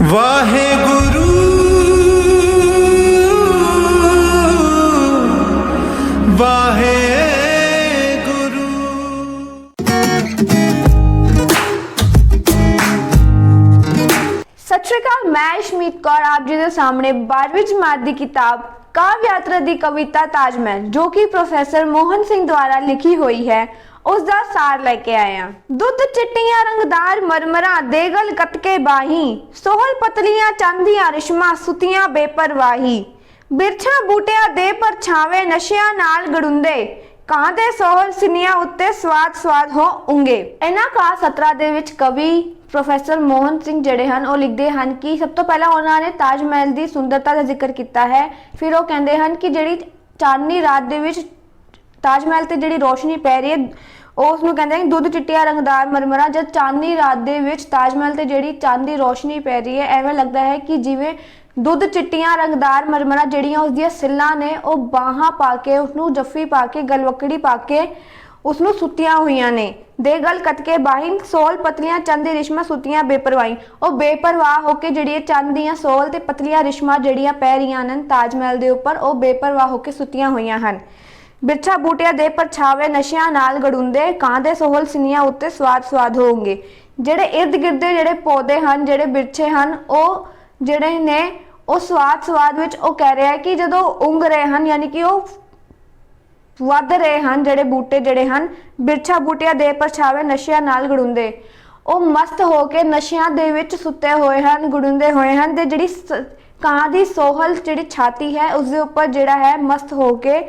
ਵਾਹਿਗੁਰੂ ਵਾਹਿਗੁਰੂ। सत श्री अकाल, मैं अशमीत कौर आप जी के सामने 12वीं जमात की किताब काव्य यात्रा की कविता ताजमहल जो कि प्रोफेसर मोहन सिंह द्वारा लिखी हुई है उसका सार लेके आए हैं। दुध चिट्टियां रंगदार मरमरा देगल कतके बाही सोहल पतलियां चांदियां रिश्मा सुतियां बेपरवाही बिरछा बूटिया दे पर छावे नशिया नाल गड़ुंदे ਕਾਂ ਦੇ ਸੋਹਲ ਸਿਨੀਆਂ ਉੱਤੇ ਸਵਾਦ ਹੋ ਉਂਗੇ। ਇਹਨਾਂ ਕਾ 17 ਦੇ ਵਿੱਚ ਕਵੀ ਪ੍ਰੋਫੈਸਰ ਮੋਹਨ ਸਿੰਘ ਜਿਹੜੇ ਹਨ ਉਹ ਲਿਖਦੇ ਹਨ ਕਿ ਸਭ ਤੋਂ ਪਹਿਲਾਂ ਉਹਨਾਂ ਨੇ ਤਾਜ ਮਹਿਲ ਦੀ ਸੁੰਦਰਤਾ ਦਾ ਜ਼ਿਕਰ ਕੀਤਾ ਹੈ। ਫਿਰ ਉਹ ਕਹਿੰਦੇ ਹਨ ਕਿ ਜਿਹੜੀ ਚਾਂਦਨੀ ਰਾਤ ਦੇ ਵਿੱਚ ਤਾਜ ਮਹਿਲ ਤੇ ਜਿਹੜੀ ਰੋਸ਼ਨੀ ਪੈ ਰਹੀ ਹੈ ਉਸ ਨੂੰ ਕਹਿੰਦੇ ਹਨ ਦੁੱਧ ਚਿੱਟਿਆ ਰੰਗਦਾਰ ਮਰਮਰਾ। ਜਦ ਚਾਂਦਨੀ ਰਾਤ ਦੇ ਵਿੱਚ ਤਾਜ ਮਹਿਲ ਤੇ ਜਿਹੜੀ ਚਾਂਦੀ ਰੋਸ਼ਨੀ ਪੈ ਰਹੀ ਹੈ ਐਵੇਂ ਲੱਗਦਾ ਹੈ ਕਿ ਜਿਵੇਂ ਦੁੱਧ ਚਿੱਟੀਆਂ ਰੰਗਦਾਰ ਮਰਮਰਾ ਜਿਹੜੀਆਂ ਉਸਦੀਆਂ ਸਿੱਲਾਂ ਨੇ ਉਹ ਬਾਹਾਂ ਪਾ ਕੇ ਉਸਨੂੰ ਜੱਫੀ ਪਾ ਕੇ ਗਲਵਕੜੀ ਪਾ ਕੇ ਉਸਨੂੰ ਸੁੱਤੀਆਂ ਹੋਈਆਂ ਨੇ। ਦੇ ਗਲ ਕਤਕੇ ਬਾਹੀਂ ਸੋਲ ਪਤਲੀਆਂ ਚਾਂਦੀ ਰਿਸ਼ਮਾ ਸੁੱਤੀਆਂ ਬੇਪਰਵਾਹੀ। ਉਹ ਬੇਪਰਵਾਹ ਹੋ ਕੇ ਜਿਹੜੀ ਚਾਂਦੀ ਦੀਆਂ ਸੋਲ ਤੇ ਪਤਲੀਆਂ ਰਿਸ਼ਮਾ ਜਿਹੜੀਆਂ ਪੈ ਰਹੀਆਂ ਹਨ ਤਾਜ ਮਹਿਲ ਦੇ ਉੱਪਰ ਉਹ ਬੇਪਰਵਾਹ ਹੋ ਕੇ ਸੁੱਤੀਆਂ ਹੋਈਆਂ ਹਨ। ਬਿਰਛਾ ਬੂਟਿਆਂ ਦੇ ਪਰਛਾਵੇ ਨਸ਼ਿਆਂ ਨਾਲ ਗੜੁੰਦੇ ਕਾਂ ਦੇ ਸੋਹਲ ਸਿਨੀਆਂ ਉੱਤੇ ਸਵਾਦ ਹੋਣਗੇ। ਜਿਹੜੇ ਇਰਦ ਗਿਰਦ ਦੇ ਜਿਹੜੇ ਪੌਦੇ ਹਨ ਜਿਹੜੇ ਬਿਰਛੇ ਹਨ ਉਹ ਜਿਹੜੇ ਨੇ ਉਹ ਸਵਾਦ ਵਿੱਚ ਉਹ ਕਹਿ ਰਿਹਾ ਹੈ ਕਿ ਜਦੋਂ ਉਂਗ ਰਹੇ ਹਨ ਯਾਨੀ ਕਿ ਉਹ ਵੱਧ ਰਹੇ ਹਨ ਜਿਹੜੇ ਬੂਟੇ ਜਿਹੜੇ ਹਨ ਬਿਰਛਾ ਬੂਟਿਆਂ ਦੇ ਪਰਛਾਵੇ ਨਸ਼ਿਆਂ ਨਾਲ ਗੜੁੰਦੇ ਉਹ ਮਸਤ ਹੋ ਕੇ ਨਸ਼ਿਆਂ ਦੇ ਵਿੱਚ ਸੁੱਤੇ ਹੋਏ ਹਨ ਗੜੁੰਦੇ ਹੋਏ ਹਨ ਤੇ ਜਿਹੜੀ ਕਾਂ ਦੀ ਸੋਹਲ ਜਿਹੜੀ ਛਾਤੀ ਹੈ ਉਸ ਦੇ ਉੱਪਰ ਜਿਹੜਾ ਹੈ ਮਸਤ ਹੋ ਕੇ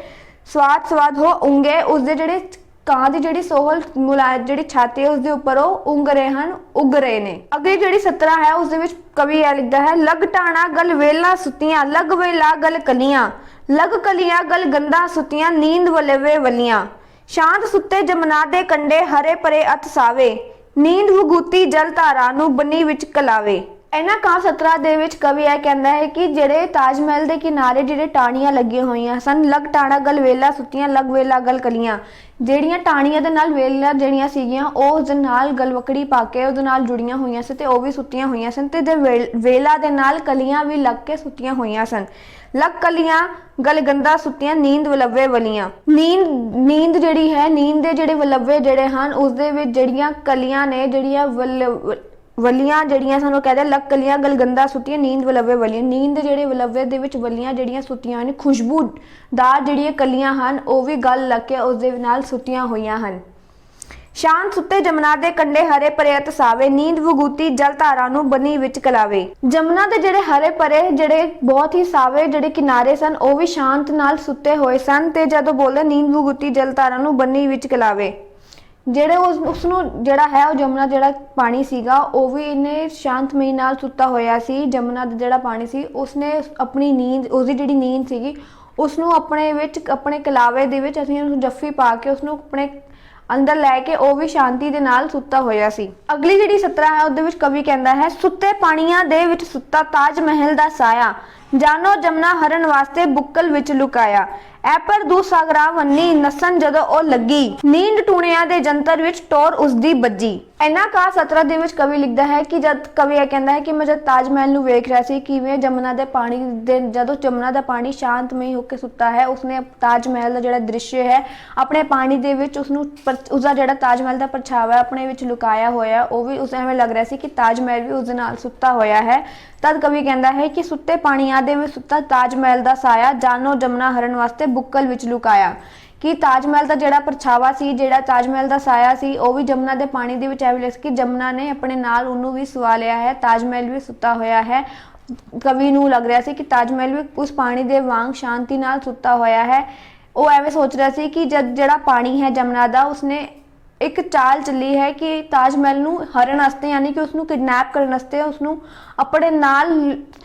ਸਵਾਦ ਹੋ ਉਂਗੇ। ਉਸਦੇ ਜਿਹੜੇ ਕਾਂ ਦੀ ਜਿਹੜੀ ਸੋਹਲ ਮੁਲਾਇਮ ਜਿਹੜੀ ਛਾਤੀ ਹੈ ਉਸਦੇ ਉੱਪਰ ਉਹ ਉਂਗ ਰਹੇ ਹਨ ਉੱਗ ਰਹੇ ਨੇ। ਅਗਲੀ ਜਿਹੜੀ 17 ਹੈ ਉਸ ਦੇ ਵਿੱਚ ਕਵੀ ਇਹ ਲਿਖਦਾ ਹੈ ਲਗ ਟਾਣਾ ਗਲ ਵੇਲਾ ਸੁੱਤੀਆਂ ਲਗ ਵੇਲਾ ਗਲ ਕਲੀਆਂ ਲਗ ਕਲੀਆਂ ਗਲ ਗੰਦਾ ਸੁੱਤੀਆਂ ਨੀਂਦ ਵਲੇਵੇ ਵਲੀਆਂ ਸ਼ਾਂਤ ਸੁੱਤੇ ਜਮਨਾ ਦੇ ਕੰਡੇ ਹਰੇ ਪਰੇ ਅਤ ਸਾਵੇ ਨੀਂਦ ਵਗੂਤੀ ਜਲ ਧਾਰਾ ਨੂੰ ਬੰਨੀ ਵਿੱਚ ਕਲਾਵੇ। ਇਹਨਾਂ ਕਾਂ 17 ਦੇ ਵਿੱਚ ਕਵੀ ਇਹ ਕਹਿੰਦਾ ਹੈ ਕਿ ਜਿਹੜੇ ਤਾਜ ਮਹਿਲ ਦੇ ਕਿਨਾਰੇ ਜਿਹੜੇ ਟਾਹਣੀਆਂ ਲੱਗੀਆਂ ਹੋਈਆਂ ਸਨ ਲਗ ਟਾਣਾ ਗਲ ਵੇਲਾ ਸੁੱਤੀਆਂ ਲਗ ਵੇਲਾ ਗਲ ਕਲੀਆਂ ਜਿਹੜੀਆਂ ਟਾਹਣੀਆਂ ਦੇ ਨਾਲ ਵੇਲਾ ਜਿਹੜੀਆਂ ਸੀਗੀਆਂ ਉਹ ਉਸ ਦੇ ਨਾਲ ਗਲਵਕੜੀ ਪਾ ਕੇ ਉਹਦੇ ਨਾਲ ਜੁੜੀਆਂ ਹੋਈਆਂ ਸੀ ਤੇ ਉਹ ਵੀ ਸੁੱਤੀਆਂ ਹੋਈਆਂ ਸਨ ਤੇ ਵੇਲਾ ਦੇ ਨਾਲ ਕਲੀਆਂ ਵੀ ਲੱਗ ਕੇ ਸੁੱਤੀਆਂ ਹੋਈਆਂ ਸਨ। ਲਗ ਕਲੀਆਂ ਗਲ ਗੰਦਾ ਸੁੱਤੀਆਂ ਨੀਂਦ ਵਲੱਵੇ ਵਲੀਆਂ ਨੀਂਦ ਜਿਹੜੀ ਹੈ ਨੀਂਦ ਦੇ ਜਿਹੜੇ ਵਲੱਵੇ ਜਿਹੜੇ ਹਨ ਉਸਦੇ ਵਿੱਚ ਜਿਹੜੀਆਂ ਕਲੀਆਂ ਨੇ ਜਿਹੜੀਆਂ ਵਲੀਆਂ ਜਿਹੜੀਆਂ ਸਾਨੂੰ ਕਹਿੰਦੇ ਲੱਕ ਕਲੀਆਂ ਗਲਗੰਦਾ ਸੁੱਤੀਆਂ ਨੀਂਦ ਵਲੱਵੇ ਵਲੀਆਂ ਨੀਂਦ ਦੇ ਜਿਹੜੇ ਵਲੱਵੇ ਦੇ ਵਿੱਚ ਵਲੀਆਂ ਜਿਹੜੀਆਂ ਸੁੱਤੀਆਂ ਨੇ ਖੁਸ਼ਬੂਦਾਰ ਜਿਹੜੀਆਂ ਕਲੀਆਂ ਹਨ ਉਹ ਵੀ ਗਲ ਲੱਗ ਕੇ ਉਸ ਦੇ ਨਾਲ ਸੁੱਤੀਆਂ ਹੋਈਆਂ ਹਨ। ਸ਼ਾਂਤ ਸੁੱਤੇ ਜਮਨਾ ਦੇ ਕੰਡੇ ਹਰੇ ਪਰੇ ਤਸਾਵੇ ਨੀਂਦ ਵਗੂਤੀ ਜਲ ਧਾਰਾ ਨੂੰ ਬਨੀ ਵਿੱਚ ਕਲਾਵੇ। ਜਮਨਾ ਦੇ ਜਿਹੜੇ ਹਰੇ ਪਰੇ ਜਿਹੜੇ ਬਹੁਤ ਹੀ ਸਾਵੇ ਜਿਹੜੇ ਕਿਨਾਰੇ ਸਨ ਉਹ ਵੀ ਸ਼ਾਂਤ ਨਾਲ ਸੁੱਤੇ ਹੋਏ ਸਨ ਤੇ ਜਦੋਂ ਬੋਲਦੇ ਨੀਂਦ ਵਗੂਤੀ ਜਲ ਧਾਰਾ ਨੂੰ ਬਨੀ ਵਿੱਚ ਕਲਾਵੇ ਜਿਹੜੇ ਉਸ ਨੂੰ ਜਿਹੜਾ ਹੈ ਉਹ ਜਮਨਾ ਜਿਹੜਾ ਪਾਣੀ ਸੀਗਾ ਉਹ ਵੀ ਇਹਨੇ ਸ਼ਾਂਤਮਈ ਨਾਲ ਸੁੱਤਾ ਹੋਇਆ ਸੀ। ਜਮਨਾ ਦਾ ਜਿਹੜਾ ਪਾਣੀ ਸੀ ਉਸਨੇ ਆਪਣੀ ਨੀਂਦ ਉਸਦੀ ਜਿਹੜੀ ਨੀਂਦ ਸੀਗੀ ਉਸਨੂੰ ਆਪਣੇ ਵਿੱਚ ਆਪਣੇ ਕਲਾਵੇ ਦੇ ਵਿੱਚ ਅਸੀਂ ਉਸਨੂੰ ਜੱਫੀ ਪਾ ਕੇ ਉਸਨੂੰ ਆਪਣੇ ਅੰਦਰ ਲੈ ਕੇ ਉਹ ਵੀ ਸ਼ਾਂਤੀ ਦੇ ਨਾਲ ਸੁੱਤਾ ਹੋਇਆ ਸੀ। ਅਗਲੀ ਜਿਹੜੀ 17 ਹੈ ਉਹਦੇ ਵਿੱਚ ਕਵੀ ਕਹਿੰਦਾ ਹੈ ਸੁੱਤੇ ਪਾਣੀਆਂ ਦੇ ਵਿੱਚ ਸੁੱਤਾ ਤਾਜ ਮਹਿਲ ਦਾ ਸਾਇਆ ਜਾਨੋ ਜਮਨਾ ਹਰਨ ਵਾਸਤੇ ਬੁੱਕਲ ਵਿੱਚ ਲੁਕਾਇਆ ਐ ਪਰ ਦੂ ਸਾਗਰਾ ਵੰਨੀ ਨਸਨ ਜਦੋਂ ਉਹ ਲੱਗੀ ਨੀਂਦ ਟੂਣਿਆਂ ਦੇ ਜੰਤਰ ਵਿੱਚ ਟੋਰ ਉਸਦੀ ਬੱਜੀ। ਇਹਨਾਂ ਕਾ 17 ਦੇ ਵਿੱਚ ਕਵੀ ਲਿਖਦਾ ਹੈ ਕਿ ਜਦ ਕਵੀ ਇਹ ਕਹਿੰਦਾ ਹੈ ਕਿ ਮੈਂ ਜਦ ਤਾਜ ਮਹਿਲ ਨੂੰ ਵੇਖ ਰਿਹਾ ਸੀ ਕਿਵੇਂ ਜਮਨਾ ਦੇ ਪਾਣੀ ਦੇ ਜਦੋਂ ਜਮਨਾ ਦਾ ਪਾਣੀ ਸ਼ਾਂਤਮਈ ਹੋ ਕੇ ਸੁੱਤਾ ਹੈ ਉਸਨੇ ਤਾਜ ਮਹਿਲ ਦਾ ਜਿਹੜਾ ਦ੍ਰਿਸ਼ ਹੈ ਆਪਣੇ ਪਾਣੀ ਦੇ ਵਿੱਚ ਉਸਨੂੰ ਉਸਦਾ ਜਿਹੜਾ ਤਾਜ ਮਹਿਲ ਦਾ ਪਰਛਾਵਾ ਆਪਣੇ ਵਿੱਚ ਲੁਕਾਇਆ ਹੋਇਆ ਉਹ ਵੀ ਉਸ ਐਵੇਂ ਲੱਗ ਰਿਹਾ ਸੀ ਕਿ ਤਾਜ ਮਹਿਲ ਵੀ ਉਸ ਦੇ ਨਾਲ ਸੁੱਤਾ ਹੋਇਆ ਹੈ। ਤਦ ਕਵੀ ਕਹਿੰਦਾ ਹੈ ਕਿ ਸੁੱਤੇ ਪਾਣੀਆਂ ਦੇ ਵਿੱਚ ਸੁੱਤਾ ਤਾਜ ਮਹਿਲ ਦਾ ਸਾਇਆ ਜਾਨੋ ਜਮਨਾ ਹਰਨ ਵਾਸਤੇ ਬੁੱਕਲ ਵਿੱਚ ਲੁਕਾਇਆ ਕਿ ਤਾਜ ਮਹਿਲ ਦਾ ਜਿਹੜਾ ਪਰਛਾਵਾ ਸੀ ਜਿਹੜਾ ਤਾਜ ਮਹਿਲ ਦਾ ਸਾਇਆ ਸੀ ਉਹ ਵੀ ਜਮਨਾ ਦੇ ਪਾਣੀ ਦੇ ਵਿੱਚ ਐਵੇਂ ਕਿ ਜਮਨਾ ਨੇ ਆਪਣੇ ਨਾਲ ਉਹਨੂੰ ਵੀ ਸੁਆ ਲਿਆ ਹੈ ਤਾਜ ਮਹਿਲ ਵੀ ਸੁੱਤਾ ਹੋਇਆ ਹੈ। ਕਵੀ ਨੂੰ ਲੱਗ ਰਿਹਾ ਸੀ ਕਿ ਤਾਜ ਮਹਿਲ ਵੀ ਉਸ ਪਾਣੀ ਦੇ ਵਾਂਗ ਸ਼ਾਂਤੀ ਨਾਲ ਸੁੱਤਾ ਹੋਇਆ ਹੈ। ਉਹ ਐਵੇਂ ਸੋਚ ਰਿਹਾ ਸੀ ਕਿ ਜਦ ਜਿਹੜਾ ਪਾਣੀ ਹੈ ਜਮਨਾ ਦਾ ਉਸਨੇ ਇੱਕ ਚਾਲ ਚੱਲੀ ਹੈ ਕਿ ਤਾਜ ਮਹਿਲ ਨੂੰ ਹਰਨ ਵਾਸਤੇ ਯਾਨੀ ਕਿ ਉਸਨੂੰ ਕਿਡਨੈਪ ਕਰਨ ਵਾਸਤੇ ਉਸਨੂੰ ਆਪਣੇ ਨਾਲ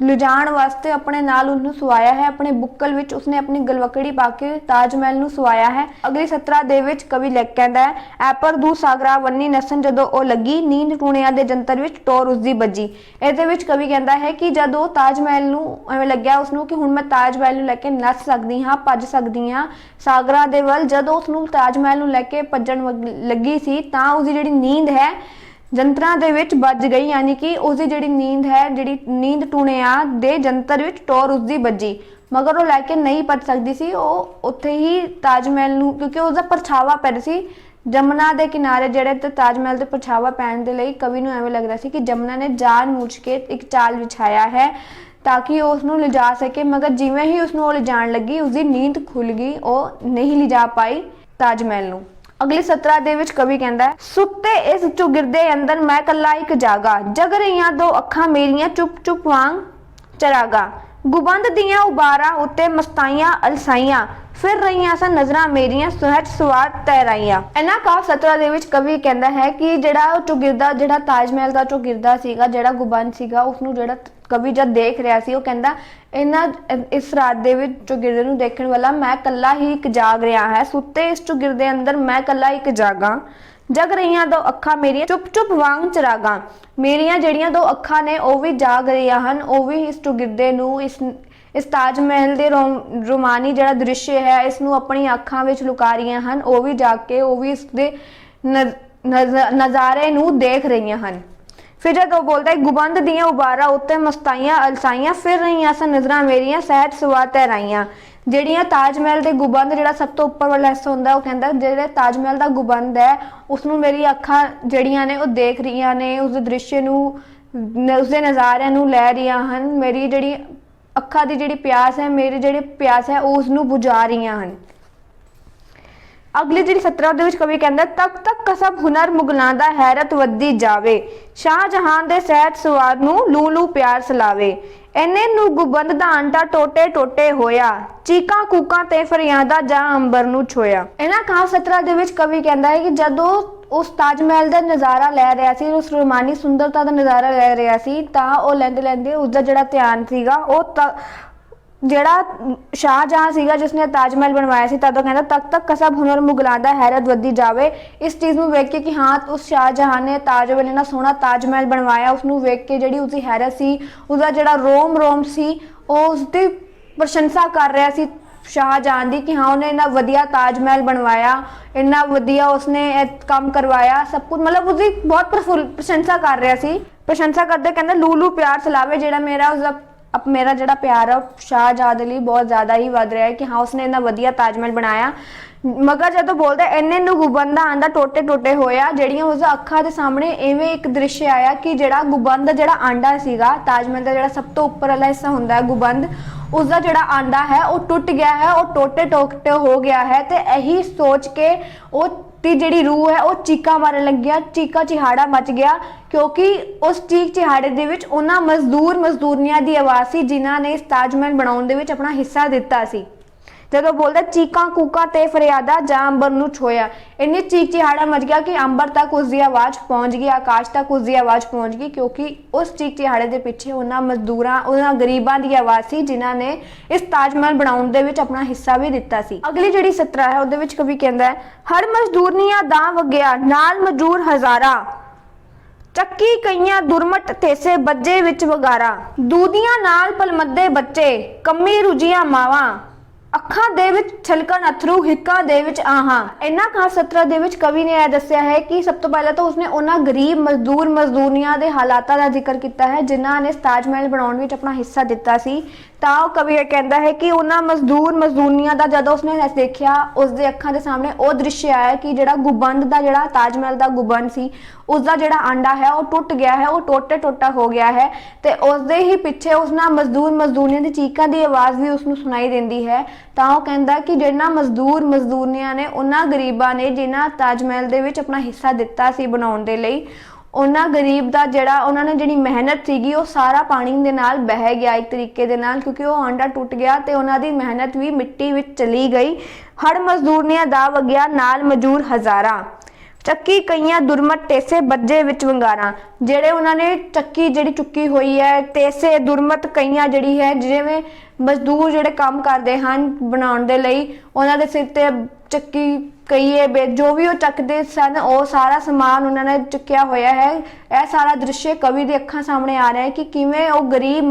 ਲਿਜਾਣ ਵਾਸਤੇ ਆਪਣੇ ਨਾਲ ਉਹਨੂੰ ਸਵਾਇਆ ਹੈ ਆਪਣੇ ਬੁੱਕਲ ਵਿੱਚ ਉਸਨੇ ਆਪਣੀ ਗਲਵਕੜੀ ਪਾ ਕੇ ਤਾਜ ਮਹਿਲ ਨੂੰ ਸਵਾਇਆ ਹੈ। ਅਗਲੀ 17 ਦੇ ਵਿੱਚ ਕਵੀ ਲਿਖ ਕਹਿੰਦਾ ਹੈ ਐ ਪਰ ਦੂ ਸਾਗਰਾ ਵੰਨੀ ਨਸਨ ਜਦੋਂ ਉਹ ਲੱਗੀ ਨੀਂਦ ਟੂਣਿਆਂ ਦੇ ਜੰਤਰ ਵਿੱਚ ਟੋਰ ਉਸਦੀ ਬੱਜੀ। ਇਹਦੇ ਵਿੱਚ ਕਵੀ ਕਹਿੰਦਾ ਹੈ ਕਿ ਜਦੋਂ ਤਾਜ ਮਹਿਲ ਨੂੰ ਐਵੇਂ ਲੱਗਿਆ ਉਸਨੂੰ ਕਿ ਹੁਣ ਮੈਂ ਤਾਜ ਮਹਿਲ ਨੂੰ ਲੈ ਕੇ ਨੱਸ ਸਕਦੀ ਹਾਂ ਭੱਜ ਸਕਦੀ ਹਾਂ ਸਾਗਰਾਂ ਦੇ ਵੱਲ ਜਦੋਂ ਉਸਨੂੰ ਤਾਜ ਮਹਿਲ ਨੂੰ ਲੈ ਕੇ ਭੱਜਣ ਲੱਗੀ ਸੀ ਤਾਂ ਉਸਦੀ ਜਿਹੜੀ ਨੀਂਦ ਹੈ ਜੰਤਰਾਂ ਦੇ ਵਿੱਚ ਵੱਜ ਗਈ, यानी कि उसकी जिहड़ी नींद है, जिहड़ी नींद टूणिया दे जंतर विच टोर उसकी ਵੱਜੀ, मगर वो लैके नहीं पढ़ सकती सी। ਉਹ ਉੱਥੇ ਹੀ ਤਾਜ ਮਹਿਲ ਨੂੰ, ਕਿਉਂਕਿ उसका परछावा पै रहा ਸੀ जमुना के किनारे ਜਿਹੜੇ ਤੇ ਤਾਜ ਮਹਿਲ ਤੇ परछावा पैण ਦੇ ਲਈ कवि ਨੂੰ ਐਵੇਂ ਲੱਗ ਰਿਹਾ ਸੀ कि जमुना ने जानबूझ के एक चाल विछाया है ताकि वो उसनों लिजा सके, मगर जिवें ही उसनों लिजाण लगी उसकी नींद खुल गई, वो नहीं लिजा पाई ताज महल नूं। अगली सतरा दे विच कवि कहंदा है, सुत्ते इस चौगिरदे अंदर मैं कल्ला एक जागा, जग रहीआं दो अखां मेरियां चुप चुप वांग चरागा, गुबंद दियां उबारा उत्ते मस्ताइयां अलसाइयां, फिर रहीआं सन नज़रां मेरियां सुहज सवार तैराइयां। इन्हां काफ 17 ਦੇ ਵਿੱਚ ਕਵੀ ਕਹਿੰਦਾ ਹੈ ਕਿ ਜਿਹੜਾ ਚੌਗਿਰਦਾ, ਜਿਹੜਾ ਤਾਜ ਮਹਿਲ ਦਾ ਚੌਗਿਰਦਾ ਸੀਗਾ, ਜਿਹੜਾ ਗੁਬੰਦ ਸੀਗਾ, ਉਸਨੂੰ ਜਿਹੜਾ ਕਵੀ ਜਦ ਦੇਖ ਰਿਹਾ ਸੀ ਉਹ ਕਹਿੰਦਾ ਇਹਨਾਂ ਇਸ ਰਾਤ ਦੇ ਵਿੱਚ ਚੌਗਿਰਦੇ ਨੂੰ ਦੇਖਣ ਵਾਲਾ ਮੈਂ ਕੱਲਾ ਹੀ ਇੱਕ ਜਾਗ ਰਿਹਾ ਹੈ, ਸੁੱਤੇ ਇਸ ਚੌਗਿਰਦੇ ਅੰਦਰ ਮੈਂ ਕੱਲਾ ਇੱਕ ਜਾਗਾ, जग रहीआं दो अखां मेरियां चुप चुप वांग चरागा, मेरियां ਜਿਹੜੀਆਂ ਦੋ ਅੱਖਾਂ ਨੇ ਉਹ ਵੀ ਜਾਗ ਰਹੀਆਂ ਹਨ, ਉਹ ਵੀ ਇਸ ਚੌਗਿਰਦੇ ਨੂੰ, ਇਸ ਤਾਜ ਮਹਿਲ ਦੇ ਰੋਮਾਨੀ ਜਿਹੜਾ ਦ੍ਰਿਸ਼ ਹੈ ਇਸ ਨੂੰ ਆਪਣੀ ਅੱਖਾਂ ਵਿੱਚ ਲੁਕਾ ਰਹੀਆਂ ਹਨ, ਉਹ ਵੀ ਜਾਗ ਕੇ ਉਹ ਵੀ ਇਸ ਦੇ ਨਜ਼ਾਰੇ ਨੂੰ ਦੇਖ ਰਹੀਆਂ ਹਨ। फिर जब वो बोलता है, गुबंद दियां उबारा उत्ते मस्ताइयां अलसाइयां, फिर रहीआं सन नज़रां मेरियां सहज सवार तैराइयां। ਜਿਹੜੀਆਂ ਤਾਜ ਮਹਿਲ ਦੇ ਗੁਬੰਦ, ਜਿਹੜਾ ਸਭ ਤੋਂ ਉੱਪਰ ਵਾਲਾ ਹਿੱਸਾ ਹੁੰਦਾ, ਉਹ ਕਹਿੰਦਾ ਜਿਹੜੇ ਤਾਜ ਮਹਿਲ ਦਾ ਗੁਬੰਦ ਹੈ ਉਸਨੂੰ ਮੇਰੀ ਅੱਖਾਂ ਜਿਹੜੀਆਂ ਨੇ ਉਹ ਦੇਖ ਰਹੀਆਂ ਨੇ, ਉਸਦੇ ਦ੍ਰਿਸ਼ ਨੂੰ, ਉਸਦੇ ਨਜ਼ਾਰਿਆਂ ਨੂੰ ਲੈ ਰਹੀਆਂ ਹਨ, ਮੇਰੀ ਜਿਹੜੀ ਅੱਖਾਂ ਦੀ ਜਿਹੜੀ ਪਿਆਸ ਹੈ, ਮੇਰੀ ਜਿਹੜੀ ਪਿਆਸ ਹੈ ਉਹ ਉਸਨੂੰ ਬੁਝਾ ਰਹੀਆਂ ਹਨ। अगली जी 17 कवि कहता, तक तक कसब हुनर मुगलों का हैरत वधी जावे, शाहजहां दे सहज सवार नूं लू लू प्यार सलावे, इन्ने नूं गुबंद दा आंटा टोटे टोटे होया, चीकां कूकां ते फरियादा जा अंबर नूं छोया। इन्हां काफ 17 दे विच कवि कहता है कि जदों उस ताज महल का नज़ारा लै रहा सी, उस रोमानी सुंदरता का नज़ारा लै रहा सी, तां ओह लैंदे लैंदे उसका जिहड़ा ध्यान सीगा ओह ਜਿਹੜਾ ਸ਼ਾਹਜਹਾਂ ਸੀਗਾ ਜਿਸਨੇ ਤਾਜ ਮਹਿਲ ਬਣਵਾਇਆ ਸੀ, ਤਦੋਂ ਕਹਿੰਦਾ ਤੱਕ ਤੱਕ ਕਸਬ ਹੁਨਰ ਮੁਗਲਾਂ ਦਾ ਹੈਰਤ ਵੱਧਦੀ ਜਾਵੇ। ਇਸ ਚੀਜ਼ ਨੂੰ ਵੇਖ ਕੇ ਕਿ ਹਾਂ ਉਸ ਸ਼ਾਹਜਹਾਂ ਨੇ ਤਾਜ ਮਹਿਲ ਇੰਨਾ ਸੋਹਣਾ ਤਾਜ ਮਹਿਲ ਬਣਵਾਇਆ, ਉਸਨੂੰ ਵੇਖ ਕੇ ਜਿਹੜੀ ਉਸਦੀ ਹੈਰਤ ਸੀ, ਉਹਦਾ ਜਿਹੜਾ ਰੋਮ ਰੋਮ ਸੀ, ਉਹ ਉਸਦੀ ਪ੍ਰਸ਼ੰਸਾ ਕਰ ਰਿਹਾ ਸੀ ਸ਼ਾਹਜਹਾਂ ਦੀ ਕਿ ਹਾਂ ਉਹਨੇ ਇੰਨਾ ਵਧੀਆ ਤਾਜ ਮਹਿਲ ਬਣਵਾਇਆ, ਇੰਨਾ ਵਧੀਆ ਉਸਨੇ ਇਹ ਕੰਮ ਕਰਵਾਇਆ, ਸਭ ਕੁਝ ਮਤਲਬ ਉਸਦੀ ਬਹੁਤ ਪ੍ਰਸ਼ੰਸਾ ਕਰ ਰਿਹਾ ਸੀ। ਪ੍ਰਸ਼ੰਸਾ ਕਰਦੇ ਕਹਿੰਦਾ ਲੂ ਲੂ ਪਿਆਰ ਸਲਾਵੇ, ਜਿਹੜਾ ਮੇਰਾ ਉਸਦਾ मेरा जोड़ा प्यार है शाहजहां दे लई बहुत ज़्यादा ही वध रहा है कि हाँ उसने इन्ना वधिया ताजमहल बनाया। मगर जो बोलते इन्ने नूं गुबंद आंदा टोटे टोटे होया, जिहड़ियां उसदा अखां दे सामने इवें एक दृश्य आया कि जिहड़ा गुबंद जिहड़ा आंडा सीगा ताजमहल दा जिहड़ा सब तो उपर वाला हिस्सा हुंदा है गुबंद, उसका जिहड़ा आंडा है वो टुट गया है, वो टोटे टोटे हो गया है। तो यही सोच के वो जिहड़ी रूह है वो चीका मारन लग गया, चीका चिहाड़ा मच गया, क्योंकि उस चीक चिहाड़े दे विच उन्हां मजदूरनियां दी आवाज़ सी जिन्हां ने इस ताजमहल बनाउण दे विच अपना हिस्सा दिता सी। जदों बोलदा चीकां कूकां ते फरियादा जा अंबर नूं छोया, इन्नी चीक चिहाड़ा मच गया कि अंबर तक उसकी आवाज़ पहुँच गई, आकाश तक उसकी आवाज़ पहुँच गई, क्योंकि उस चीक चिहाड़े के पिछे उन्हां मजदूरां उन्हां गरीबां दी आवाज़ सी जिन्हां ने इस ताजमहल बनाउण दे विच अपना हिस्सा भी दिता सी। अगली जिहड़ी 17 है उहदे विच कवि कहंदा है, हर मजदूरनियां दा वग्या नाल मजदूर हज़ारा, ਚੱਕੀ ਕਈਆਂ ਦੁਰਮਟ ਤੇਸੇ ਬੱਜੇ ਵਿੱਚ ਵਗਾਰਾ, ਦੂਦੀਆਂ ਨਾਲ ਪਲਮੱਦੇ ਬੱਚੇ ਕੰਮੀ ਰੁਜੀਆਂ ਮਾਵਾਂ, ਅੱਖਾਂ ਦੇ ਵਿੱਚ ਛਲਕਣ ਅਥਰੂ ਹਿੱਕਾਂ ਦੇ ਵਿੱਚ ਆਹਾਂ। ਇਹਨਾਂ ਖਾਸ 17 ਦੇ ਵਿੱਚ ਕਵੀ ਨੇ ਇਹ ਦੱਸਿਆ ਹੈ ਕਿ ਸਭ ਤੋਂ ਪਹਿਲਾਂ ਤਾਂ ਉਸਨੇ ਉਹਨਾਂ ਗਰੀਬ ਮਜ਼ਦੂਰੀਆਂ ਦੇ ਹਾਲਾਤਾਂ ਦਾ ਜ਼ਿਕਰ ਕੀਤਾ ਹੈ ਜਿਨ੍ਹਾਂ ਨੇ ਤਾਜ ਮਹਿਲ ਬਣਾਉਣ ਵਿੱਚ ਆਪਣਾ ਹਿੱਸਾ ਦਿੱਤਾ ਸੀ। ਤਾਂ ਉਹ ਕਵੀ ਇਹ ਕਹਿੰਦਾ ਹੈ ਕਿ ਉਹਨਾਂ ਮਜ਼ਦੂਰੀਆਂ ਦਾ ਜਦੋਂ ਉਸਨੇ ਦੇਖਿਆ, ਉਸਦੇ ਅੱਖਾਂ ਦੇ ਸਾਹਮਣੇ ਉਹ ਦ੍ਰਿਸ਼ ਆਇਆ ਕਿ ਜਿਹੜਾ ਗੁਬੰਦ ਦਾ ਜਿਹੜਾ ਤਾਜ ਮਹਿਲ ਦਾ ਗੁਬੰਦ ਸੀ उसका जिहड़ा आंडा है वो टुट गया है, वो टोटे टोटा हो गया है। तो उसके ही पिछे उसना मजदूरियां की चीकां की आवाज़ भी उसनूं सुनाई देंदी है। तो वह कहता कि जिन्हां मजदूरियां ने उन्हां गरीबां ने जिन्हां ताज महल दे विच अपना हिस्सा दिता सी बनाउण दे लई, उन्हां गरीब दा जिहड़ा उन्होंने जिहड़ी मेहनत सीगी वो सारा पानी दे नाल बह गया एक तरीके दे नाल, क्योंकि वो आंडा टुट गया तो उन्हां दी मेहनत भी मिट्टी विच चली गई। हड़ मजदूरियां दा वग्या नाल मजूर हज़ारा, ਚੱਕੀ ਕਈਆਂ ਦੁਰਮਟ ਤੇਸੇ ਬੱਜੇ ਵਿੱਚ ਵੰਗਾਰਾਂ, ਜਿਹੜੇ ਉਹਨਾਂ ਨੇ ਚੱਕੀ ਜਿਹੜੀ ਚੁੱਕੀ ਹੋਈ ਹੈ, ਤੇਸੇ ਦੁਰਮਟ ਕਈਆਂ ਜਿਹੜੀ ਹੈ, ਜਿਵੇਂ ਮਜ਼ਦੂਰ ਜਿਹੜੇ ਕੰਮ ਕਰਦੇ ਹਨ ਬਣਾਉਣ ਦੇ ਲਈ, ਉਹਨਾਂ ਦੇ ਸਿਰ ਤੇ ਚੱਕੀ ਕਹੀਏ ਜੋ ਵੀ ਉਹ ਚੱਕਦੇ ਸਨ ਉਹ ਸਾਰਾ ਸਮਾਨ ਉਹਨਾਂ ਨੇ ਚੁੱਕਿਆ ਹੋਇਆ ਹੈ। ਇਹ ਸਾਰਾ ਦ੍ਰਿਸ਼ ਕਵੀ ਦੇ ਅੱਖਾਂ ਸਾਹਮਣੇ ਆ ਰਿਹਾ ਹੈ ਕਿ ਕਿਵੇਂ ਉਹ ਗਰੀਬ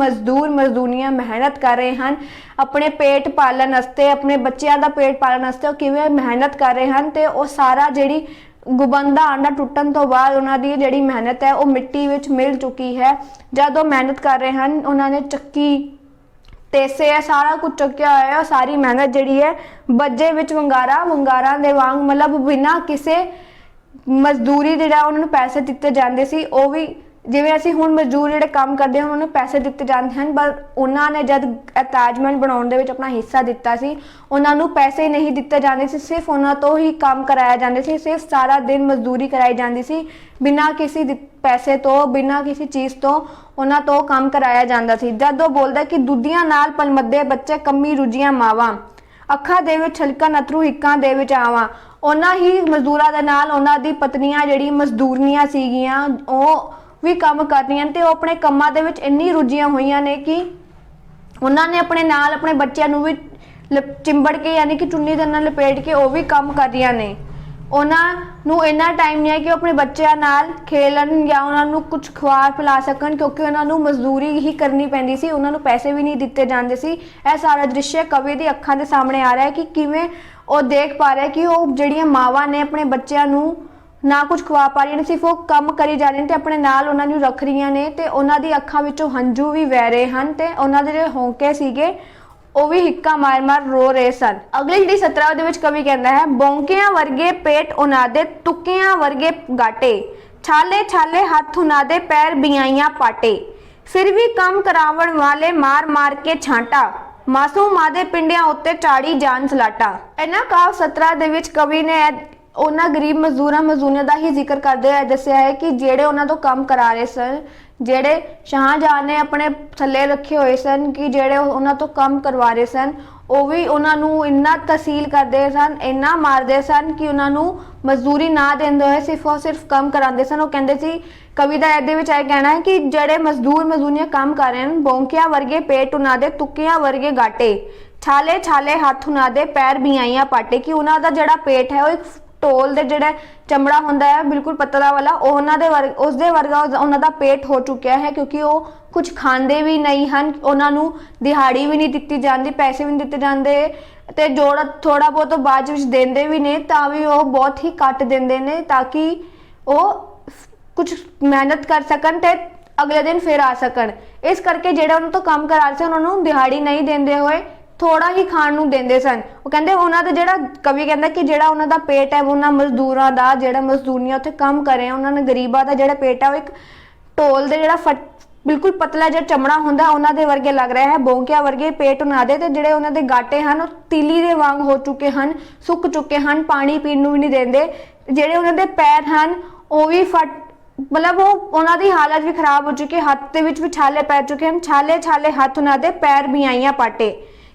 ਮਜ਼ਦੂਰੀਆਂ ਮਿਹਨਤ ਕਰ ਰਹੇ ਹਨ ਆਪਣੇ ਪੇਟ ਪਾਲਣ ਵਾਸਤੇ, ਆਪਣੇ ਬੱਚਿਆਂ ਦਾ ਪੇਟ ਪਾਲਣ ਵਾਸਤੇ, ਉਹ ਕਿਵੇਂ ਮਿਹਨਤ ਕਰ ਰਹੇ ਹਨ। ਤੇ ਉਹ ਸਾਰਾ ਜਿਹੜੀ ਗੁੰਬਦ ਦਾ ਆਂਡਾ ਟੁੱਟਣ ਤੋਂ ਬਾਅਦ ਉਹਨਾਂ ਦੀ ਜਿਹੜੀ ਮਿਹਨਤ ਹੈ ਉਹ ਮਿੱਟੀ ਵਿੱਚ ਮਿਲ ਚੁੱਕੀ ਹੈ। ਜਦ ਉਹ ਮਿਹਨਤ ਕਰ ਰਹੇ ਹਨ, ਉਹਨਾਂ ਨੇ ਚੱਕੀ ਤੇਸੇ ਹੈ ਸਾਰਾ ਕੁਝ ਚੁੱਕਿਆ ਹੋਇਆ, ਸਾਰੀ ਮਿਹਨਤ ਜਿਹੜੀ ਹੈ ਬੱਜੇ ਵਿੱਚ ਵੰਗਾਰਾਂ ਦੇ ਵਾਂਗ, ਮਤਲਬ ਬਿਨਾਂ ਕਿਸੇ ਮਜ਼ਦੂਰੀ ਜਿਹੜਾ ਉਹਨਾਂ ਨੂੰ ਪੈਸੇ ਦਿੱਤੇ ਜਾਂਦੇ ਸੀ। ਉਹ ਵੀ ਜਿਵੇਂ ਅਸੀਂ ਹੁਣ ਮਜ਼ਦੂਰ ਜਿਹੜੇ ਕੰਮ ਕਰਦੇ ਹਨ ਉਹਨਾਂ ਨੂੰ ਪੈਸੇ ਦਿੱਤੇ ਜਾਂਦੇ ਹਨ, ਪਰ ਉਹਨਾਂ ਨੇ ਜਦ ਤਾਜ ਮਹਿਲ ਬਣਾਉਣ ਦੇ ਵਿੱਚ ਆਪਣਾ ਹਿੱਸਾ ਦਿੱਤਾ ਸੀ, ਉਹਨਾਂ ਨੂੰ ਪੈਸੇ ਨਹੀਂ ਦਿੱਤੇ ਜਾਂਦੇ ਸੀ, ਸਿਰਫ ਉਹਨਾਂ ਤੋਂ ਹੀ ਕੰਮ ਕਰਾਇਆ ਜਾਂਦਾ ਸੀ, ਸਿਰਫ ਸਾਰਾ ਦਿਨ ਮਜ਼ਦੂਰੀ ਕਰਾਈ ਜਾਂਦੀ ਸੀ, ਬਿਨਾਂ ਕਿਸੇ ਪੈਸੇ ਤੋਂ, ਬਿਨਾਂ ਕਿਸੇ ਚੀਜ਼ ਤੋਂ ਉਹਨਾਂ ਤੋਂ ਕੰਮ ਕਰਾਇਆ ਜਾਂਦਾ ਸੀ। ਜਦ ਉਹ ਬੋਲਦਾ ਕਿ ਦੁੱਧੀਆਂ ਨਾਲ ਪਲਮਦੇ ਬੱਚੇ ਕੰਮੀ ਰੁੱਝੀਆਂ ਮਾਵਾਂ, ਅੱਖਾਂ ਦੇ ਵਿੱਚ ਛਲਕਣ ਅਥਰੂ ਹਿੱਕਾਂ ਦੇ ਵਿੱਚ ਆਵਾਂ, ਉਹਨਾਂ ਹੀ ਮਜ਼ਦੂਰਾਂ ਦੇ ਨਾਲ ਉਹਨਾਂ ਦੀ ਪਤਨੀਆਂ ਜਿਹੜੀ ਮਜ਼ਦੂਰਨੀਆਂ ਸੀਗੀਆਂ ਉਹ ਵੀ ਕੰਮ ਕਰ ਰਹੀਆਂ ਤੇ ਉਹ ਆਪਣੇ ਕੰਮਾਂ ਦੇ ਵਿੱਚ ਇੰਨੀ ਰੁੱਝੀਆਂ ਹੋਈਆਂ ਨੇ ਕਿ ਉਹਨਾਂ ਨੇ ਆਪਣੇ ਨਾਲ ਆਪਣੇ ਬੱਚਿਆਂ ਨੂੰ ਵੀ ਚਿੰਬੜ ਕੇ, ਯਾਨੀ ਕਿ ਚੁੰਨੀ ਦੇ ਨਾਲ ਲਪੇਟ ਕੇ ਉਹ ਵੀ ਕੰਮ ਕਰ ਰਹੀਆਂ ਨੇ। ਉਹਨਾਂ ਨੂੰ ਇੰਨਾ ਟਾਈਮ ਨਹੀਂ ਹੈ ਕਿ ਉਹ ਆਪਣੇ ਬੱਚਿਆਂ ਨਾਲ ਖੇਲਣ ਜਾਂ ਉਹਨਾਂ ਨੂੰ ਕੁਝ ਖਵਾ ਪਿਲਾ ਸਕਣ, ਕਿਉਂਕਿ ਉਹਨਾਂ ਨੂੰ ਮਜ਼ਦੂਰੀ ਹੀ ਕਰਨੀ ਪੈਂਦੀ ਸੀ, ਉਹਨਾਂ ਨੂੰ ਪੈਸੇ ਵੀ ਨਹੀਂ ਦਿੱਤੇ ਜਾਂਦੇ ਸੀ। ਇਹ ਸਾਰਾ ਦ੍ਰਿਸ਼ ਕਵੀ ਦੀ ਅੱਖਾਂ ਦੇ ਸਾਹਮਣੇ ਆ ਰਿਹਾ ਹੈ ਕਿ ਕਿਵੇਂ ਉਹ ਦੇਖ ਪਾ ਰਿਹਾ ਕਿ ਉਹ ਜਿਹੜੀਆਂ ਮਾਵਾਂ ਨੇ ਆਪਣੇ ਬੱਚਿਆਂ ਨੂੰ ਨਾ ਕੁਝ ਖਵਾ ਪਾ ਰਹੀਆਂ ਨੇ, ਸਿਰਫ ਉਹ ਕੰਮ ਕਰੀ ਜਾ ਰਹੀਆਂ ਨੇ ਤੇ ਆਪਣੇ ਨਾਲ ਉਹਨਾਂ ਨੂੰ ਰੱਖ ਰਹੀਆਂ ਨੇ, ਤੇ ਉਹਨਾਂ ਦੀ ਅੱਖਾਂ ਵਿੱਚੋਂ ਹੰਝੂ ਵੀ ਵਹਿ ਰਹੇ ਹਨ ਤੇ ਉਹਨਾਂ ਦੇ ਜਿਹੜੇ ਹੌਂਕੇ ਸੀਗੇ ਉਹ ਵੀ ਹਿੱਕਾ ਮਾਰ ਰੋ ਰਹੇ ਸਨ। ਅਗਲੀ ਜਿਹੜੀ 17 ਦੇ ਵਿੱਚ ਕਵੀ ਕਹਿੰਦਾ ਹੈ, ਬੌਂਕਿਆਂ ਵਰਗੇ ਪੇਟ ਉਹਨਾਂ ਦੇ, ਤੁੱਕਿਆਂ ਵਰਗੇ ਗਾਟੇ, ਛਾਲੇ ਛਾਲੇ ਹੱਥ ਉਹਨਾਂ ਦੇ, ਪੈਰ ਬਿਆਈਆਂ ਪਾਟੇ, ਫਿਰ ਵੀ ਕੰਮ ਕਰਾਵਣ ਵਾਲੇ ਮਾਰ ਕੇ ਛਾਂਟਾ, ਮਾਸੂਮਾਂ ਦੇ ਪਿੰਡਿਆਂ ਉੱਤੇ ਚਾੜੀ ਜਾਨ ਸਲਾਟਾ। ਇਹਨਾਂ ਕਾਵ 17 ਦੇ ਵਿੱਚ ਕਵੀ ਨੇ ਉਹਨਾਂ ਗਰੀਬ ਮਜ਼ਦੂਰਾਂ ਦਾ ਹੀ ਜ਼ਿਕਰ ਕਰਦੇ ਹੋਏ ਦੱਸਿਆ ਹੈ ਕਿ ਜਿਹੜੇ ਉਹਨਾਂ ਤੋਂ ਕੰਮ ਕਰਾ ਰਹੇ ਸਨ, ਜਿਹੜੇ ਸ਼ਾਹਜਹਾਂ ਨੇ ਆਪਣੇ ਥੱਲੇ ਰੱਖੇ ਹੋਏ ਸਨ, ਕਿ ਜਿਹੜੇ ਉਹਨਾਂ ਤੋਂ ਕੰਮ ਕਰਵਾ ਰਹੇ ਸਨ, ਉਹ ਵੀ ਉਹਨਾਂ ਨੂੰ ਇੰਨਾ ਤਹਿਸੀਲ ਕਰਦੇ ਸਨ, ਇੰਨਾ ਮਾਰਦੇ ਸਨ ਕਿ ਉਹਨਾਂ ਨੂੰ ਮਜ਼ਦੂਰੀ ਨਾ ਦਿੰਦੇ ਹੋਏ ਸਿਰਫ ਕੰਮ ਕਰਾਉਂਦੇ ਸਨ। ਉਹ ਕਹਿੰਦੇ ਸੀ, ਕਵੀ ਦਾ ਇਹਦੇ ਵਿੱਚ ਇਹ ਕਹਿਣਾ ਹੈ ਕਿ ਜਿਹੜੇ ਮਜ਼ਦੂਰੀਆਂ ਕੰਮ ਕਰ ਰਹੇ ਹਨ, ਬੌਂਕਿਆਂ ਵਰਗੇ ਪੇਟ ਉਹਨਾਂ ਦੇ, ਤੁੱਕਿਆਂ ਵਰਗੇ ਗਾਟੇ, ਛਾਲੇ ਛਾਲੇ ਹੱਥ ਉਹਨਾਂ ਦੇ, ਪੈਰ ਬਿਆਈਆਂ ਪਾਟੇ, ਕਿ ਉਹਨਾਂ ਦਾ ਜਿਹੜਾ ਪੇਟ ਹੈ ਉਹ ਇੱਕ ਢੋਲ ਦੇ ਜਿਹੜਾ ਚਮੜਾ ਹੁੰਦਾ ਹੈ ਬਿਲਕੁਲ ਪਤਲਾ ਵਾਲਾ, ਉਹਨਾਂ ਦੇ ਉਸਦੇ ਵਰਗਾ ਉਹਨਾਂ ਦਾ ਪੇਟ ਹੋ ਚੁੱਕਿਆ ਹੈ, ਕਿਉਂਕਿ ਉਹ ਕੁਝ ਖਾਂਦੇ ਵੀ ਨਹੀਂ ਹਨ, ਉਹਨਾਂ ਨੂੰ ਦਿਹਾੜੀ ਵੀ ਨਹੀਂ ਦਿੱਤੀ ਜਾਂਦੀ, ਪੈਸੇ ਵੀ ਨਹੀਂ ਦਿੱਤੇ ਜਾਂਦੇ, ਤੇ ਜੋੜਾ ਥੋੜਾ ਬਹੁਤ ਬਾਅਦ ਵਿੱਚ ਦਿੰਦੇ ਵੀ ਨੇ ਤਾਂ ਵੀ ਉਹ ਬਹੁਤ ਹੀ ਘੱਟ ਦਿੰਦੇ ਨੇ ਤਾਂ ਕਿ ਉਹ ਕੁਝ ਮਿਹਨਤ ਕਰ ਸਕਣ ਤੇ ਅਗਲੇ ਦਿਨ ਫਿਰ ਆ ਸਕਣ। ਇਸ ਕਰਕੇ ਜਿਹੜੇ ਉਹਨਾਂ ਤੋਂ ਕੰਮ ਕਰਾ ਰਹੇ ਸੀ ਉਹਨਾਂ ਨੂੰ ਦਿਹਾੜੀ ਨਹੀਂ ਦਿੰਦੇ ਹੋਏ ਥੋੜਾ ਹੀ ਖਾਣ ਨੂੰ ਦਿੰਦੇ ਸਨ। ਉਹ ਕਹਿੰਦੇ ਉਹਨਾਂ ਦਾ ਜਿਹੜਾ ਕਵੀ ਕਹਿੰਦਾ ਕਿ ਜਿਹੜਾ ਉਹਨਾਂ ਦਾ ਪੇਟ ਹੈ ਉਹਨਾਂ ਮਜ਼ਦੂਰਾਂ ਦਾ, ਜਿਹੜਾ ਮਜ਼ਦੂਰੀਆਂ ਉੱਥੇ ਕੰਮ ਕਰ ਰਹੇ ਉਹਨਾਂ ਨੇ ਗਰੀਬਾਂ ਦਾ ਜਿਹੜਾ ਪੇਟ ਹੈ ਉਹ ਇੱਕ ਢੋਲ ਦੇ ਜਿਹੜਾ ਬਿਲਕੁਲ ਪਤਲਾ ਜਿਹਾ ਚਮੜਾ ਹੁੰਦਾ ਉਹਨਾਂ ਦੇ ਵਰਗੇ ਲੱਗ ਰਿਹਾ ਹੈ, ਬੌਂਕਿਆਂ ਵਰਗੇ ਪੇਟ ਉਹਨਾਂ ਦੇ, ਤੇ ਜਿਹੜੇ ਉਹਨਾਂ ਦੇ ਗਾਟੇ ਹਨ ਉਹ ਤੀਲੀ ਦੇ ਵਾਂਗ ਹੋ ਚੁੱਕੇ ਹਨ, ਸੁੱਕ ਚੁੱਕੇ ਹਨ, ਪਾਣੀ ਪੀਣ ਨੂੰ ਵੀ ਨਹੀਂ ਦਿੰਦੇ। ਜਿਹੜੇ ਉਹਨਾਂ ਦੇ ਪੈਰ ਹਨ ਉਹ ਵੀ ਮਤਲਬ ਉਹਨਾਂ ਦੀ ਹਾਲਤ ਵੀ ਖਰਾਬ ਹੋ ਚੁੱਕੀ, ਹੱਥ ਦੇ ਵਿੱਚ ਵੀ ਛਾਲੇ ਪੈ ਚੁੱਕੇ ਹਨ, ਛਾਲੇ ਛਾਲੇ ਹੱਥ ਉਹਨਾਂ ਦੇ, ਪੈਰ ਬਿਆਈਆਂ ਪਾਟੇ,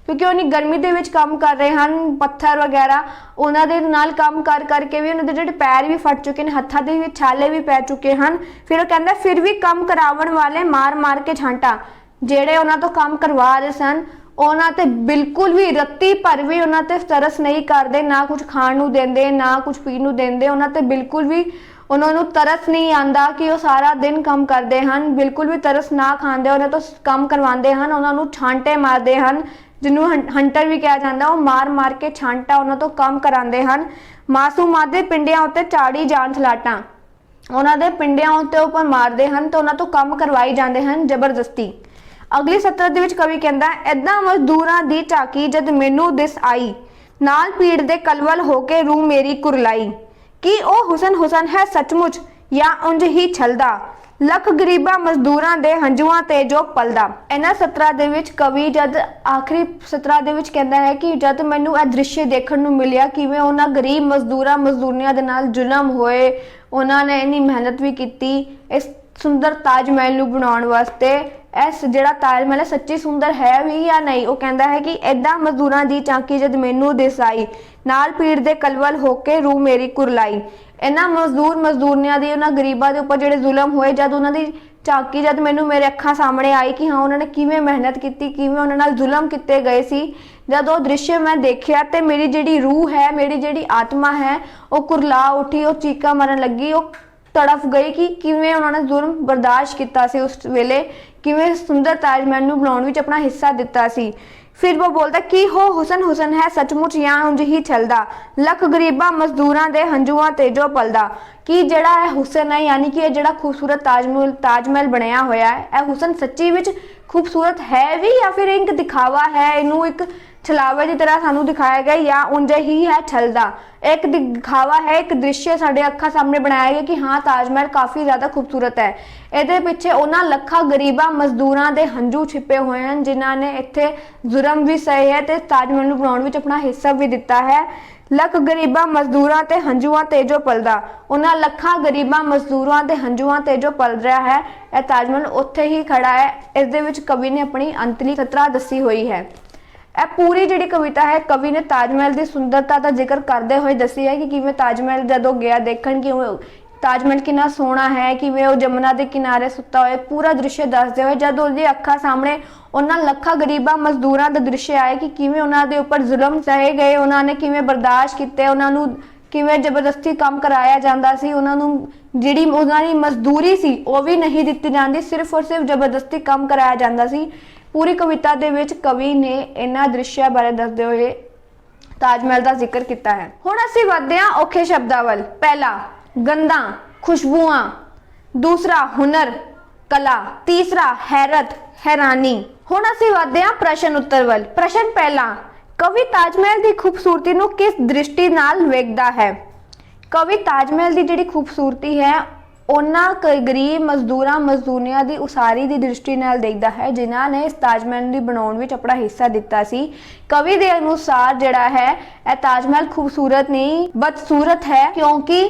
ਕਿਉਂਕਿ ਉਹਨੀ ਗਰਮੀ ਦੇ ਵਿੱਚ ਕੰਮ ਕਰ ਰਹੇ ਹਨ, ਪੱਥਰ ਵਗੈਰਾ ਉਹਨਾਂ ਦੇ ਨਾਲ ਕੰਮ ਕਰਕੇ ਵੀ ਉਹਨਾਂ ਦੇ ਜਿਹੜੇ ਪੈਰ ਵੀ ਫਟ ਚੁੱਕੇ ਨੇ, ਹੱਥਾਂ ਦੇ ਵਿੱਚ ਛਾਲੇ ਵੀ ਪੈ ਚੁੱਕੇ ਹਨ। ਫਿਰ ਉਹ ਕਹਿੰਦਾ, ਫਿਰ ਵੀ ਕੰਮ ਕਰਾਵਣ ਵਾਲੇ ਮਾਰ ਕੇ ਛਾਂਟਾ, ਜਿਹੜੇ ਉਹਨਾਂ ਤੋਂ ਕੰਮ ਕਰਵਾ ਰਹੇ ਸਨ ਉਹਨਾਂ ਤੇ ਬਿਲਕੁਲ ਵੀ ਰੱਤੀ ਭਰ ਵੀ ਉਹਨਾਂ ਤੇ ਤਰਸ ਨਹੀਂ ਕਰਦੇ, ਨਾ ਕੁਝ ਖਾਣ ਨੂੰ ਦਿੰਦੇ, ਨਾ ਕੁਝ ਪੀਣ ਨੂੰ ਦਿੰਦੇ, ਉਹਨਾਂ ਤੇ ਬਿਲਕੁਲ ਵੀ ਉਹਨਾਂ ਨੂੰ ਤਰਸ ਨਹੀਂ ਆਂਦਾ ਕਿ ਉਹ ਸਾਰਾ ਦਿਨ ਕੰਮ ਕਰਦੇ ਹਨ, ਬਿਲਕੁਲ ਵੀ ਤਰਸ ਨਾ ਖਾਂਦੇ, ਉਹਨਾਂ ਤੋਂ ਕੰਮ ਕਰਵਾਉਂਦੇ ਹਨ, ਉਹਨਾਂ ਨੂੰ ਛਾਂਟੇ ਮਾਰਦੇ ਹਨ, ਜਿਹਨੂੰ ਹੰਟਰ ਵੀ ਕਿਹਾ ਜਾਂਦਾ, ਉਹ ਮਾਰ ਕੇ ਛਾਂਟਾ ਉਹਨਾਂ ਤੋਂ ਕੰਮ ਕਰਾਉਂਦੇ ਹਨ। ਮਾਸੂਮਾਂ ਦੇ ਪਿੰਡਿਆਂ ਉੱਤੇ ਚਾੜੀ ਜਾਨ ਸਲਾਟਾਂ, ਉਹਨਾਂ ਦੇ ਪਿੰਡਿਆਂ ਉੱਤੇ ਉੱਪਰ ਮਾਰਦੇ ਹਨ ਤੇ ਉਹਨਾਂ ਤੋਂ ਕੰਮ ਕਰਵਾਈ ਜਾਂਦੇ ਹਨ ਜ਼ਬਰਦਸਤੀ। ਅਗਲੀ 17 ਦੇ ਵਿੱਚ ਕਵੀ ਕਹਿੰਦਾ, ਏਦਾਂ ਮਜ਼ਦੂਰਾਂ ਦੀ ਝਾਕੀ ਜਦ ਮੈਨੂੰ ਦਿਸ ਆਈ, ਨਾਲ ਪੀੜ ਦੇ ਕਲਵਲ ਹੋ ਕੇ ਰੂਹ ਮੇਰੀ ਕੁਰਲਾਈ, ਕਿ ਉਹ ਹੁਸਨ ਹੈ ਸੱਚਮੁੱਚ ਜਾਂ ਉਂਝ ਹੀ ਛਲਦਾ, ਲੱਖ ਗਰੀਬਾਂ ਮਜ਼ਦੂਰਾਂ ਦੇ ਹੰਝੂਆਂ ਤੇ ਜੋ ਪਲਦਾ। ਇਹਨਾਂ 17 ਦੇ ਵਿੱਚ ਕਵੀ ਜਦ ਆਖਰੀ 17 ਦੇ ਵਿੱਚ ਕਹਿੰਦਾ ਹੈ ਕਿ ਜਦ ਮੈਨੂੰ ਇਹ ਦ੍ਰਿਸ਼ ਦੇਖਣ ਨੂੰ ਮਿਲਿਆ ਕਿਵੇਂ ਉਹਨਾਂ ਗਰੀਬ ਮਜ਼ਦੂਰੀਆਂ ਦੇ ਨਾਲ ਜ਼ੁਲਮ ਹੋਏ, ਉਹਨਾਂ ਨੇ ਇੰਨੀ ਮਿਹਨਤ ਵੀ ਕੀਤੀ ਇਸ ਸੁੰਦਰ ਤਾਜ ਮਹਿਲ ਨੂੰ ਬਣਾਉਣ ਵਾਸਤੇ। ਇਸ ਜਿਹੜਾ ਤਾਜ ਮਹਿਲ ਸੱਚੀ ਸੁੰਦਰ ਹੈ ਵੀ ਜਾਂ ਨਹੀਂ, ਉਹ ਕਹਿੰਦਾ ਹੈ ਕਿ ਏਦਾਂ ਮਜ਼ਦੂਰਾਂ ਦੀ ਝਾਕੀ ਜਦ ਮੈਨੂੰ ਦਿਸ ਆਈ, ਨਾਲ ਪੀੜ ਦੇ ਕਲਵਲ ਹੋ ਕੇ ਰੂਹ ਮੇਰੀ ਕੁਰਲਾਈ। ਇਹਨਾਂ ਮਜ਼ਦੂਰਨੀਆਂ ਦੀ, ਉਹਨਾਂ ਗਰੀਬਾਂ ਦੇ ਉੱਪਰ ਜਿਹੜੇ ਜ਼ੁਲਮ ਹੋਏ, ਜਦ ਉਹਨਾਂ ਦੀ ਝਾਕੀ ਜਦ ਮੈਨੂੰ ਮੇਰੇ ਅੱਖਾਂ ਸਾਹਮਣੇ ਆਈ ਕਿ ਹਾਂ ਉਹਨਾਂ ਨੇ ਕਿਵੇਂ ਮਿਹਨਤ ਕੀਤੀ, ਕਿਵੇਂ ਉਹਨਾਂ ਨਾਲ ਜ਼ੁਲਮ ਕੀਤੇ ਗਏ ਸੀ, ਜਦ ਉਹ ਦ੍ਰਿਸ਼ ਮੈਂ ਦੇਖਿਆ ਤੇ ਮੇਰੀ ਜਿਹੜੀ ਰੂਹ ਹੈ, ਮੇਰੀ ਜਿਹੜੀ ਆਤਮਾ ਹੈ ਉਹ ਕੁਰਲਾ ਉੱਠੀ, ਉਹ ਚੀਕਾਂ ਮਾਰਨ ਲੱਗੀ, ਉਹ ਤੜਫ ਗਈ ਕਿ ਕਿਵੇਂ ਉਹਨਾਂ ਨੇ ਜ਼ੁਲਮ ਬਰਦਾਸ਼ਤ ਕੀਤਾ ਸੀ ਉਸ ਵੇਲੇ, ਕਿਵੇਂ ਸੁੰਦਰ ਤਾਜ ਮਹਿਲ ਨੂੰ ਬਣਾਉਣ ਵਿੱਚ ਆਪਣਾ ਹਿੱਸਾ ਦਿੱਤਾ ਸੀ। फिर वो बोलता की हो हुसन हुसन है सचमुच या उंज ही छलदा लख गरीबा मजदूरां दे हंजुआं ते जो पलदा कि जिहड़ा है हुसन है यानी कि जिहड़ा खूबसूरत ताजमहल बनया होया है यह हुसन सच्ची विच खूबसूरत है भी या फिर एक दिखावा है इनू एक छलावे की तरह सानू दिखाया गया या उंज ही है छलदा एक दिखावा है एक दृश्य साडे अखां सामने बनाया गया कि हाँ ताजमहल काफ़ी ज़्यादा खूबसूरत है। ਇਹਦੇ ਪਿੱਛੇ ਉਹਨਾਂ ਲੱਖਾਂ ਗਰੀਬਾਂ ਮਜ਼ਦੂਰਾਂ ਦੇ ਹੰਝੂ ਛਿਪੇ ਹੋਏ ਹਨ ਜਿਨ੍ਹਾਂ ਨੇ ਇੱਥੇ ਜ਼ੁਲਮ ਵੀ ਸਹੇ ਹੈ ਤੇ ਤਾਜਮਹਿਲ ਨੂੰ ਬਣਾਉਣ ਵਿੱਚ ਆਪਣਾ ਹਿੱਸਾ ਵੀ ਦਿੱਤਾ ਹੈ। ਲੱਖ ਗਰੀਬਾਂ ਮਜ਼ਦੂਰਾਂ ਤੇ ਹੰਝੂਆਂ ਤੇ ਜੋ ਪਲਦਾ ਉਹਨਾਂ ਲੱਖਾਂ ਗਰੀਬਾਂ ਮਜ਼ਦੂਰਾਂ ਦੇ ਹੰਝੂਆਂ ਤੇ ਜੋ ਪਲ ਰਿਹਾ ਹੈ ਇਹ ਤਾਜਮਹਿਲ ਉੱਥੇ ਹੀ ਖੜਾ ਹੈ। ਇਸ ਦੇ ਵਿੱਚ ਕਵੀ ਨੇ ਆਪਣੀ ਅੰਤਲੀ ਸਤਰਾ ਦੱਸੀ ਹੋਈ ਹੈ। ਇਹ ਪੂਰੀ ਜਿਹੜੀ ਕਵਿਤਾ ਹੈ ਕਵੀ ਨੇ ਤਾਜਮਹਿਲ ਦੀ ਸੁੰਦਰਤਾ ਦਾ ਜ਼ਿਕਰ ਕਰਦੇ ਹੋਏ ਦੱਸੀ ਹੈ ਕਿ ਕਿਵੇਂ ਤਾਜਮਹਿਲ ਜਦੋਂ ਗਿਆ ਦੇਖਣ ਕਿ ताजमहल कितना सोहना है कि वो जमुना के किनारे सुता हुआ पूरा दृश्य दसते हुए जब उसकी अखा सामने उन्होंने लखा गरीबा मजदूरों का दृश्य आया कि किवें उन्होंने उपर जुल्म सहे गए उन्होंने किवें बर्दाश्त किए उन्होंने किवें जबरदस्ती काम कराया जाता सी उन्होंने जिहड़ी उन्होंने मजदूरी सी वो भी नहीं दी जाती सिर्फ और सिर्फ जबरदस्ती काम कराया जाता सी। पूरी कविता दे विच कवि ने इन्हां दृश्यां बारे दसदे हुए ताजमहल का जिक्र किया है। हुण असीं वधदे हां औखे शब्दां वल। पहला गंदा खुशबुआं, दूसरा हुनर कला, तीसरा हैरत हैरानी। हुण असीं वधदे हां प्रश्न उत्तर वल। प्रश्न पहला कवि ताजमहल की खूबसूरती नूं किस दृष्टि नाल वेखदा है। कवि ताजमहल की जिहड़ी खूबसूरती है उन्हां गरीब मजदूरियां की उसारी की दृष्टि नाल देखदा है जिन्हां ने इस ताजमहल की बनाउण विच अपना हिस्सा दिता सी। कवि के अनुसार जिहड़ा है यह ताजमहल खूबसूरत नहीं बदसूरत है क्योंकि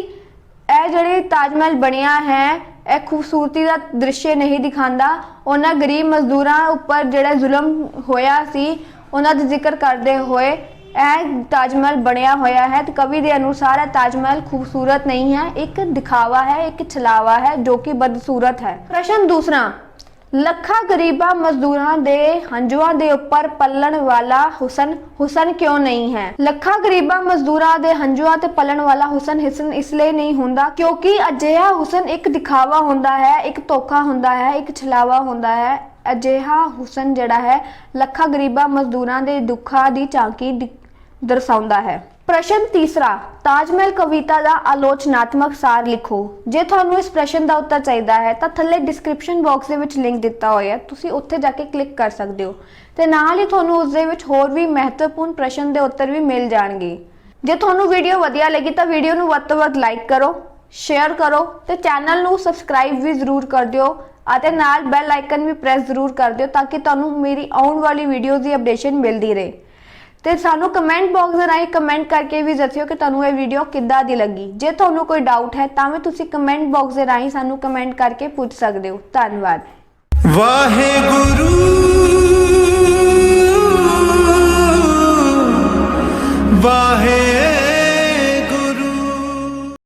यह जिहड़ी ताजमहल बनिया है यह खूबसूरती का दृश्य नहीं दिखाता उन्हां गरीब मजदूरां उपर जिहड़ा जुल्म होया सी उन्हां दा जिक्र करते हुए यह ताजमहल बनया होया है। तो कवि के अनुसार यह ताजमहल खूबसूरत नहीं है एक दिखावा है एक छलावा है जो कि बदसूरत है। प्रश्न दूसरा ਲੱਖਾਂ ਗਰੀਬਾਂ ਮਜ਼ਦੂਰਾਂ ਦੇ ਹੰਝੂਆਂ ਦੇ ਉੱਪਰ ਪਲਣ ਵਾਲਾ ਹੁਸਨ ਹੁਸਨ ਕਿਉਂ ਨਹੀਂ ਹੈ। ਲੱਖਾਂ ਗਰੀਬਾਂ ਮਜ਼ਦੂਰਾਂ ਦੇ ਹੰਝੂਆਂ ਤੇ ਪਲਣ ਵਾਲਾ ਹੁਸਨ ਇਸ ਲਈ ਨਹੀਂ ਹੁੰਦਾ ਕਿਉਂਕਿ ਅਜਿਹਾ ਹੁਸਨ ਇੱਕ ਦਿਖਾਵਾ ਹੁੰਦਾ ਹੈ ਇੱਕ ਧੋਖਾ ਹੁੰਦਾ ਹੈ ਇੱਕ ਛਲਾਵਾ ਹੁੰਦਾ ਹੈ। ਅਜਿਹਾ ਹੁਸਨ ਜਿਹੜਾ ਹੈ ਲੱਖਾਂ ਗਰੀਬਾਂ ਮਜ਼ਦੂਰਾਂ ਦੇ ਦੁੱਖਾਂ ਦੀ ਝਾਂਕੀ ਦਰਸਾਉਂਦਾ ਹੈ। प्रश्न तीसरा ताजमहल कविता का आलोचनात्मक सार लिखो। जे थानू इस प्रश्न का उत्तर चाहिए है तो थल्ले डिस्क्रिप्शन बॉक्स के लिंक दिता हुआ है तुसी उत्थे जाके क्लिक कर सकते हो ते नाल ही थानू उस दे विच होर भी महत्वपूर्ण प्रश्न के उत्तर भी मिल जाएंगे। जे थानू वीडियो वधिया लगी तो वीडियो नू वध तों वध लाइक करो शेयर करो ते चैनल नू सबसक्राइब भी जरूर कर दिओ आते नाल बैल आइकन भी प्रेस जरूर कर दिओ ताकि तुहानू मेरी आउण वाली वीडियोज़ की अपडेशन मिलती रहे। ਤੇ ਸਾਨੂੰ ਕਮੈਂਟ ਬਾਕਸ ਦੇ ਰਾਹੀਂ ਕਮੈਂਟ ਕਰਕੇ ਵੀ ਦੱਸਿਓ ਕਿ ਤੁਹਾਨੂੰ ਇਹ ਵੀਡੀਓ ਕਿੱਦਾਂ ਦੀ ਲੱਗੀ। ਜੇ ਤੁਹਾਨੂੰ ਕੋਈ ਡਾਊਟ ਹੈ ਤਾਂ ਵੀ ਤੁਸੀਂ ਕਮੈਂਟ ਬਾਕਸ ਦੇ ਰਾਹੀਂ ਸਾਨੂੰ ਕਮੈਂਟ ਕਰਕੇ ਪੁੱਛ ਸਕਦੇ ਹੋ। ਧੰਨਵਾਦ। ਵਾਹਿਗੁਰੂ ਵਾਹਿਗੁਰੂ।